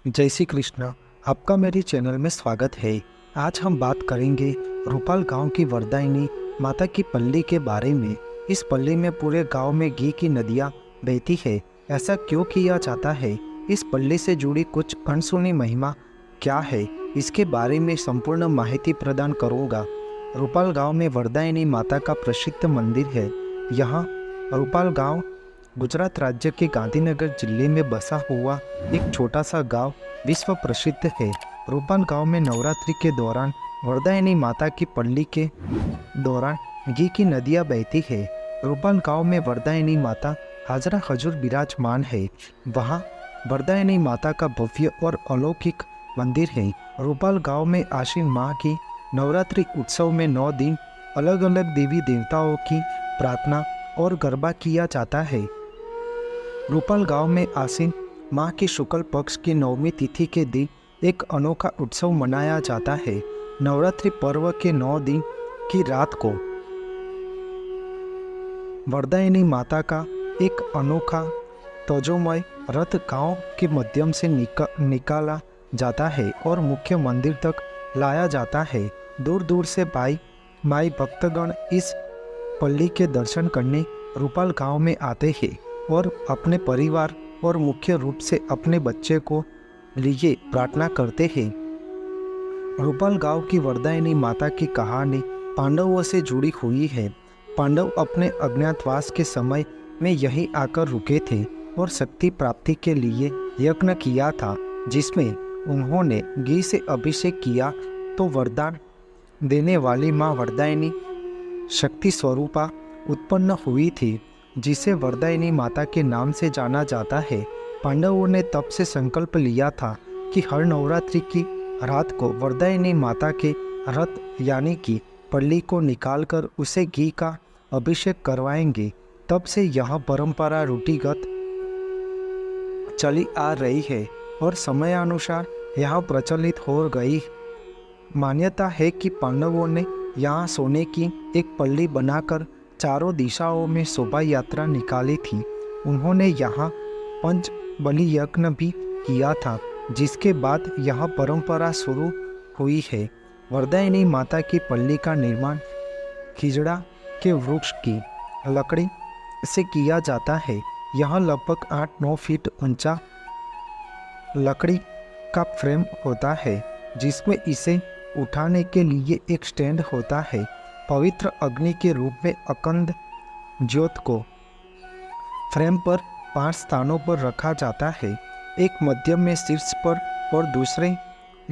जय श्री कृष्ण। आपका मेरे चैनल में स्वागत है। आज हम बात करेंगे रूपाल गांव की वरदायिनी माता की पल्ली के बारे में। इस पल्ली में पूरे गांव में घी की नदियां बहती है। ऐसा क्यों किया जाता है? इस पल्ली से जुड़ी कुछ अनसुनी महिमा क्या है, इसके बारे में संपूर्ण माहिती प्रदान करूँगा। रूपाल गांव में वरदायिनी माता का प्रसिद्ध मंदिर है। यहाँ रूपाल गांव गुजरात राज्य के गांधीनगर जिले में बसा हुआ एक छोटा सा गांव विश्व प्रसिद्ध है। रूपाल गांव में नवरात्रि के दौरान वरदायिनी माता की पल्ली के दौरान घी की नदियां बहती है। रूपाल गांव में वरदायिनी माता हाजरा हजूर विराजमान है। वहां वरदायिनी माता का भव्य और अलौकिक मंदिर है। रूपाल गांव में आश्विन माह की नवरात्रि उत्सव में 9 दिन अलग अलग देवी देवताओं की प्रार्थना और गरबा किया जाता है। रूपाल गांव में आश्विन माह की शुक्ल पक्ष की 9वीं तिथि के दिन एक अनोखा उत्सव मनाया जाता है। नवरात्रि पर्व के 9 दिन की रात को वरदायिनी माता का एक अनोखा तेजोमय रथ गांव के माध्यम से निकाला जाता है और मुख्य मंदिर तक लाया जाता है। दूर दूर से माई भक्तगण इस पल्ली के दर्शन करने रूपाल गांव में आते हैं और अपने परिवार और मुख्य रूप से अपने बच्चे को लिए प्रार्थना करते हैं। रूपाल गांव की वरदायिनी माता की कहानी पांडवों से जुड़ी हुई है। पांडव अपने अज्ञातवास के समय में यहीं आकर रुके थे और शक्ति प्राप्ति के लिए यज्ञ किया था, जिसमें उन्होंने घी से अभिषेक किया तो वरदान देने वाली माँ वरदायिनी शक्ति स्वरूपा उत्पन्न हुई थी, जिसे वरदायिनी माता के नाम से जाना जाता है। पांडवों ने तब से संकल्प लिया था कि हर नवरात्रि की रात को वरदायिनी माता के रथ यानी कि पल्ली को निकालकर उसे घी का अभिषेक करवाएंगे। तब से यह परंपरा रूढ़िगत चली आ रही है और समयानुसार यह प्रचलित हो गई। मान्यता है कि पांडवों ने यहाँ सोने की एक पल्ली बनाकर चारों दिशाओं में शोभा यात्रा निकाली थी। उन्होंने यहाँ पंच बलि यज्ञ भी किया था, जिसके बाद यह परंपरा शुरू हुई है। वरदायिनी माता की पल्ली का निर्माण खिजड़ा के वृक्ष की लकड़ी से किया जाता है। यह लगभग 8-9 फीट ऊंचा लकड़ी का फ्रेम होता है, जिसमें इसे उठाने के लिए एक स्टैंड होता है। पवित्र अग्नि के रूप में अखंड ज्योत को फ्रेम पर 5 स्थानों पर रखा जाता है, एक मध्य में शीर्ष पर और दूसरे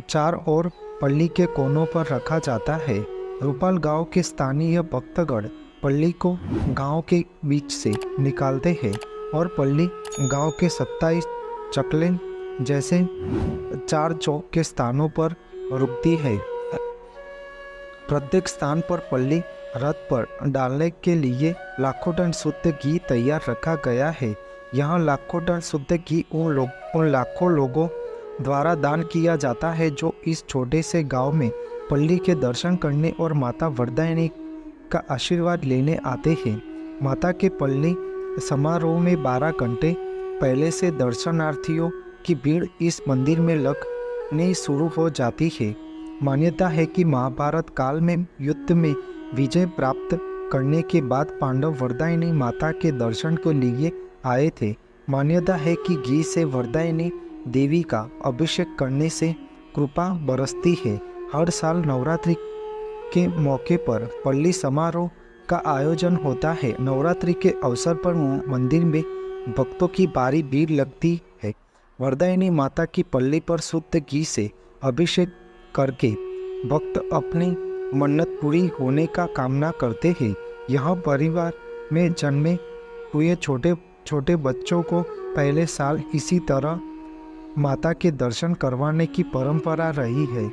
4 और पल्ली के कोनों पर रखा जाता है। रूपाल गांव के स्थानीय भक्तगण पल्ली को गांव के बीच से निकालते हैं और पल्ली गांव के 27 चकले जैसे 4 चौक के स्थानों पर रुकती है। प्रत्येक स्थान पर पल्ली रथ पर डालने के लिए लाखों टन शुद्ध घी तैयार रखा गया है। यहाँ लाखों टन शुद्ध घी उन लाखों लोगों द्वारा दान किया जाता है जो इस छोटे से गांव में पल्ली के दर्शन करने और माता वरदायिनी का आशीर्वाद लेने आते हैं। माता के पल्ली समारोह में 12 घंटे पहले से दर्शनार्थियों की भीड़ इस मंदिर में लगने शुरू हो जाती है। मान्यता है कि महाभारत काल में युद्ध में विजय प्राप्त करने के बाद पांडव वरदायिनी माता के दर्शन को लिए आए थे। मान्यता है कि घी से वरदायिनी देवी का अभिषेक करने से कृपा बरसती है। हर साल नवरात्रि के मौके पर पल्ली समारोह का आयोजन होता है। नवरात्रि के अवसर पर मंदिर में भक्तों की भारी भीड़ लगती है। वरदायिनी माता की पल्ली पर शुद्ध घी से अभिषेक करके भक्त अपनी मन्नत पूरी होने का कामना करते हैं। यहाँ परिवार में जन्मे हुए छोटे छोटे बच्चों को पहले साल इसी तरह माता के दर्शन करवाने की परंपरा रही है,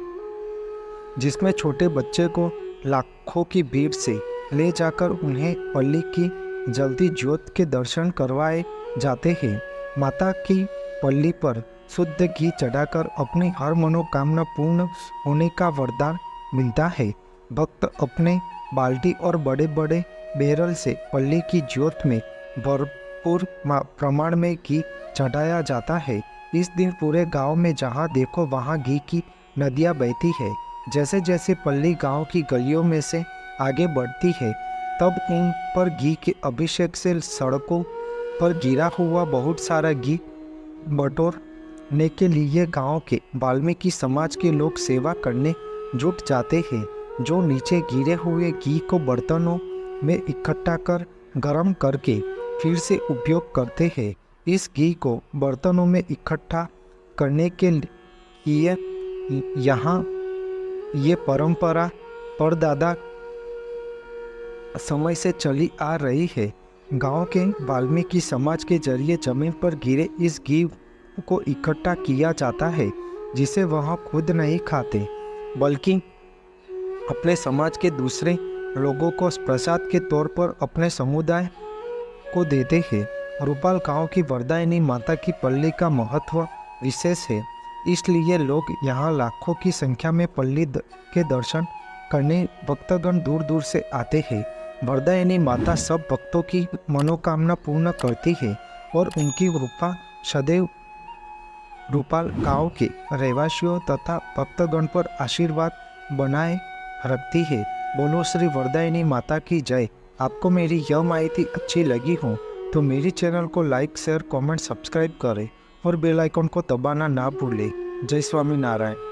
जिसमें छोटे बच्चे को लाखों की भीड़ से ले जाकर उन्हें पल्ली की जलती ज्योत के दर्शन करवाए जाते हैं। माता की पल्ली पर शुद्ध घी चढ़ाकर अपनी हर मनोकामना पूर्ण होने का वरदान मिलता है। भक्त अपने बाल्टी और बड़े बड़े बैरल से पल्ली की ज्योत में भरपूर प्रमाण में घी चढ़ाया जाता है। इस दिन पूरे गांव में जहां देखो वहां घी की नदियां बहती है। जैसे जैसे पल्ली गांव की गलियों में से आगे बढ़ती है, तब उन पर घी के अभिषेक से सड़कों पर गिरा हुआ बहुत सारा घी बटोरने के लिए गांव के वाल्मीकि समाज के लोग सेवा करने जुट जाते हैं, जो नीचे गिरे हुए घी को बर्तनों में इकट्ठा कर गर्म करके फिर से उपयोग करते हैं। इस घी को बर्तनों में इकट्ठा करने के लिए यहाँ ये परंपरा परदादा समय से चली आ रही है। गांव के वाल्मीकि समाज के जरिए जमीन पर गिरे इस घी को इकट्ठा किया जाता है, जिसे वह खुद नहीं खाते बल्कि अपने समाज के दूसरे लोगों को प्रसाद के तौर पर अपने समुदाय को देते हैं। रूपाल गांव की वरदायिनी माता की पल्ली का महत्व विशेष है, इसलिए लोग यहाँ लाखों की संख्या में पल्ली के दर्शन करने भक्तगण दूर दूर से आते हैं। वरदायिनी माता सब भक्तों की मनोकामना पूर्ण करती है और उनकी कृपा सदैव रूपाल गांव के रहवासियों तथा भक्तगण पर आशीर्वाद बनाए रखती है। बोलो श्री वरदायिनी माता की जय। आपको मेरी यह माहिती अच्छी लगी हो तो मेरी चैनल को लाइक, शेयर, कमेंट, सब्सक्राइब करें और बेल आइकन को दबाना ना भूलें। जय स्वामी नारायण।